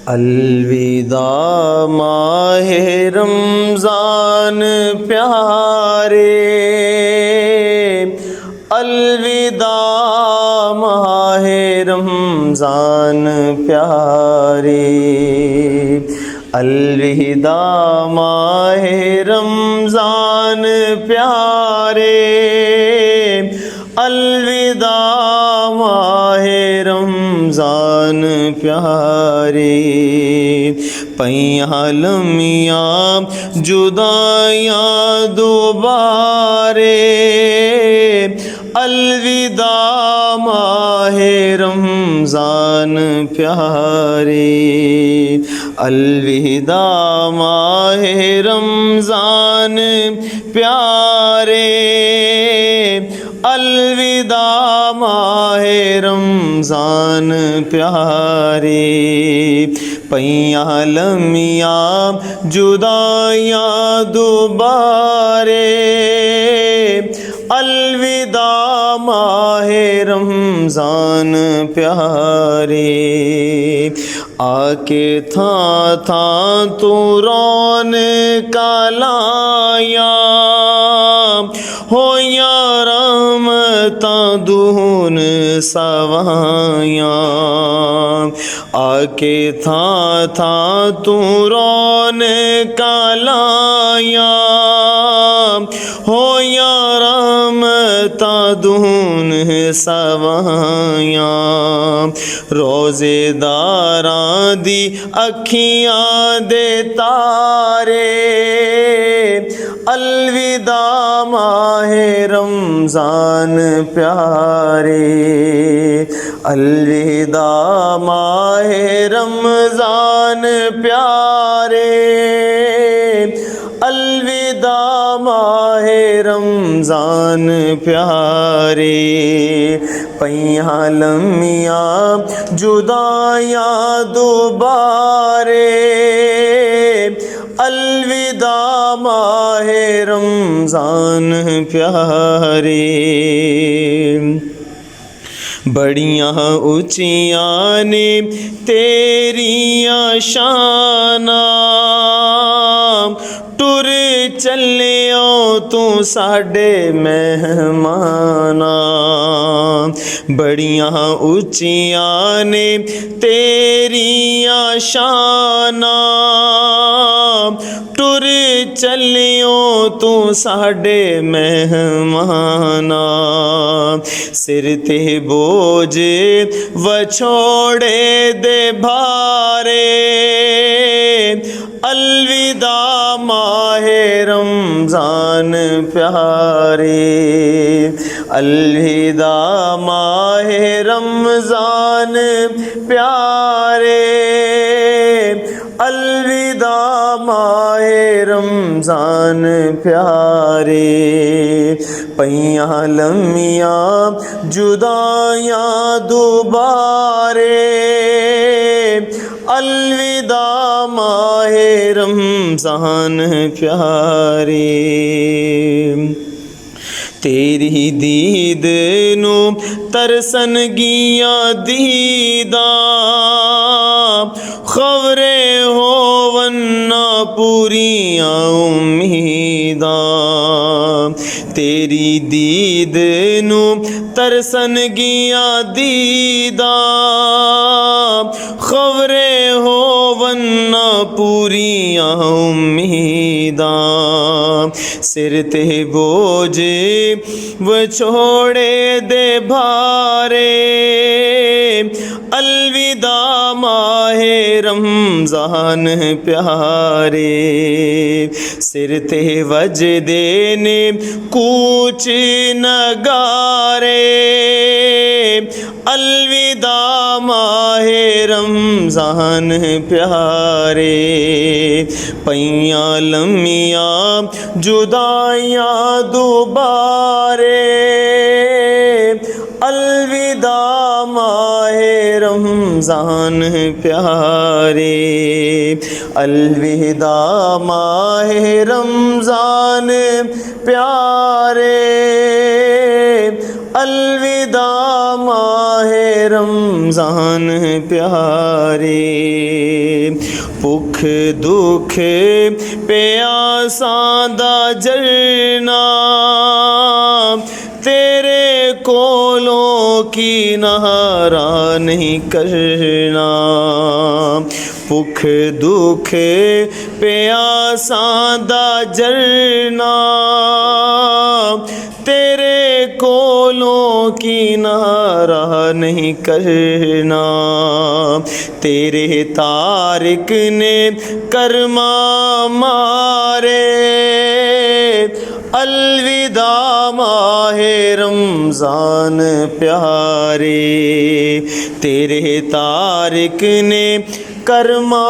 अलविदा माहे रमज़ान प्यारे, अलविदा माहे रमज़ान प्यारे, अलविदा माहे रमज़ान प्यारे, अलविदा माहे रमज़ान प्यारे। पैया लम्हियाँ जुदाइयाँ दोबारे, अलविदा माहे रमज़ान प्यारे, अलविदा माहे रमज़ान प्यारे, अलविदा माहे रमज़ान प्यारे। पैया लम्हियाँ जुदाइयाँ दोबारे, अलविदा माहे रमज़ान प्यारे। आके था तू रौन का लाया, हो या रहमतां दून सवाया। आके था तू रौन का लाया, हो या रहमतां दून सवाया। रोज़ेदारां दी अखियां दे तारे, अलविदा माहे रमज़ान प्यारे, अलविदा माहे रमज़ान प्यारे, अलविदा माहे रमज़ान प्यारे। पैया लम्हियाँ जुदाइयाँ दोबारे, अलविदा माहे रमज़ान प्यारे। बड़ियाँ ऊँचियाँ ने तेरियाँ शाना, टुर चलियो तू साडे मेहमाना। बड़ियाँ ऊँचियाँ ने तेरियाँ शाना, टुर चलियो तू साडे मेहमाना। सिर ते बोझ वछोड़े दे भारे, अलविदा माहे रमज़ान प्यारे, अलविदा माहे रमज़ान प्यारे, अलविदा माहे रमज़ान प्यारे। पैया लम्हियाँ जुदाइयाँ दोबारे, अलविदा माहे रमज़ान प्यारे। तेरी दीद नू तरसन गिया दीदा, खबरे होवन ना पूरियां उम्मीदा। तेरी दीद नू तरसन गिया दीदा, खबरे होवन ना पूरियां उम्मीदा। सिर ते बोझ वछोड़े दे भारे, अलविदा माहे रमज़ान प्यारे। सिर ते वजदे ने कूच नगारे, अलविदा माहे रमज़ान प्यारे। पैया लम्हियाँ जुदाइयाँ दोबारे, अलविदा माहे रमज़ान प्यारे, अलविदा माहे रमज़ान प्यारे, अलविदा माहे रमज़ान प्यारे। भुख दुख प्यासां दा झरना तेरे कोलों की नहारा नहीं करना। भुख दुख प्यासां दा झरना तेरे कोलों की नारा नहीं करना। तेरे तारिक ने कर्मा मारे अलविदा माहे रमज़ान प्यारे। तेरे तारिक ने कर्मा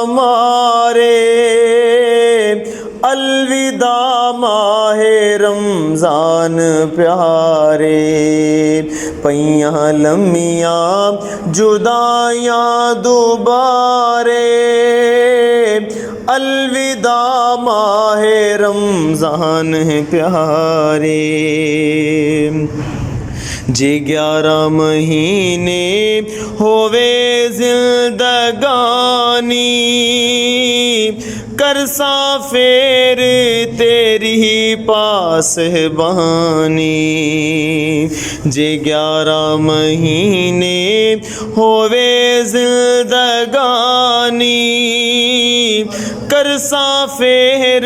मारे अलविदा माहे रमज़ान प्यारे। पइयां लम्मियां जुदाइयां दोबारे अलविदा माहे रमज़ान प्यारे। जे 11 महीने होवे जिंदगानी करसा फेर तेरी पासबानी। जे 11 महीने होवे जिंदगानी करसा फेर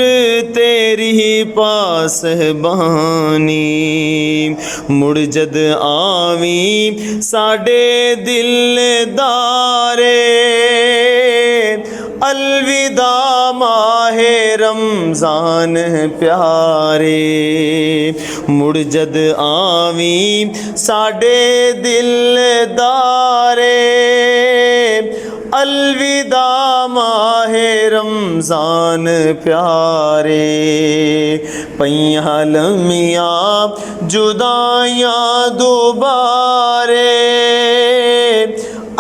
तेरी पासबानी। मुड़ जद आवी साडे दिलदारे अलविदा माहे रमज़ान प्यारे। मुड़ जद आवी साडे दिलदारे अलविदा माहे रमज़ान प्यारे। पइयां लम्मियां जुदाइयां दोबारे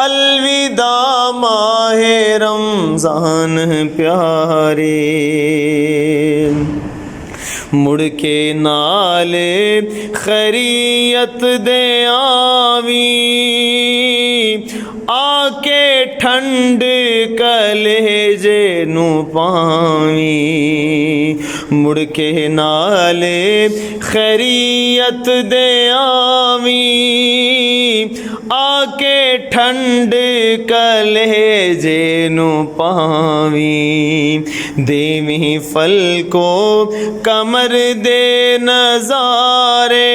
अलविदा माहे रमज़ान प्यारे। मुड़ के नाल खैरियत दे आवी आके ठंड कलेजे नू पावी। मुड़ के नाल खैरियत दे आवी आके ठंड कलेजे नू पावी। देवी फल को कमर दे नजारे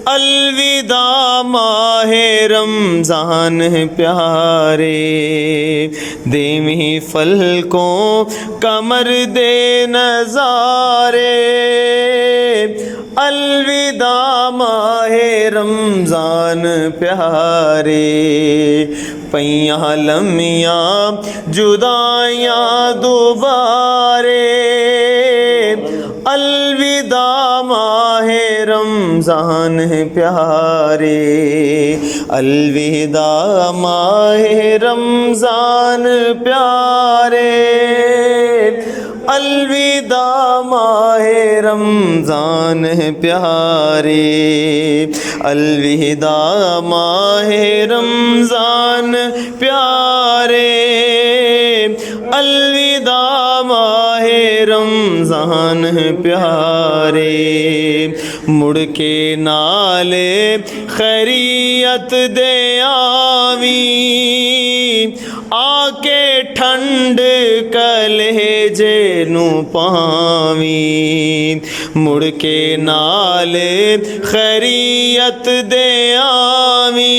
अलविदा माहे रमज़ान प्यारे। देवी फल को कमर दे नजारे अलविदा माहे रमज़ान प्यारे। पइयां लम्मियां जुदाइयां दोबारे अलविदा माहे रमज़ान प्यारे। अलविदा माहे रमज़ान प्यारे अलविदा माहे रमज़ान प्यारे। अलविदा माहे रमज़ान प्यारे अलविदा माहे रमज़ान प्यारे। मुड़ के नाले खैरियत दे आवी आके ठंड कलेजे नू पावी। मुड़ के नाले खैरियत दे आवी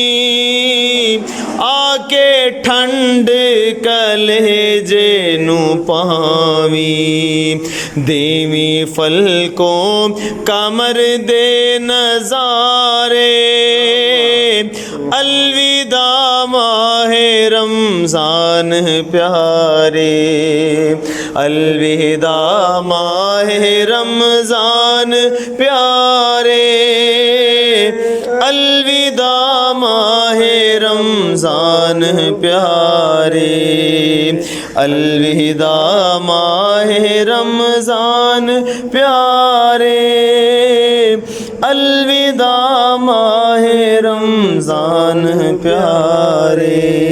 आके ठंड कलेजे नू पावी। देवी फल को कमर दे नजारे अलविदा माहे रमज़ान प्यारे। अलविदा माहे रमज़ान प्यारे अलविदा माहे रमज़ान प्यारे। अलविदा माहे रमज़ान प्यारे अलविदा माहे रमज़ान प्यारे।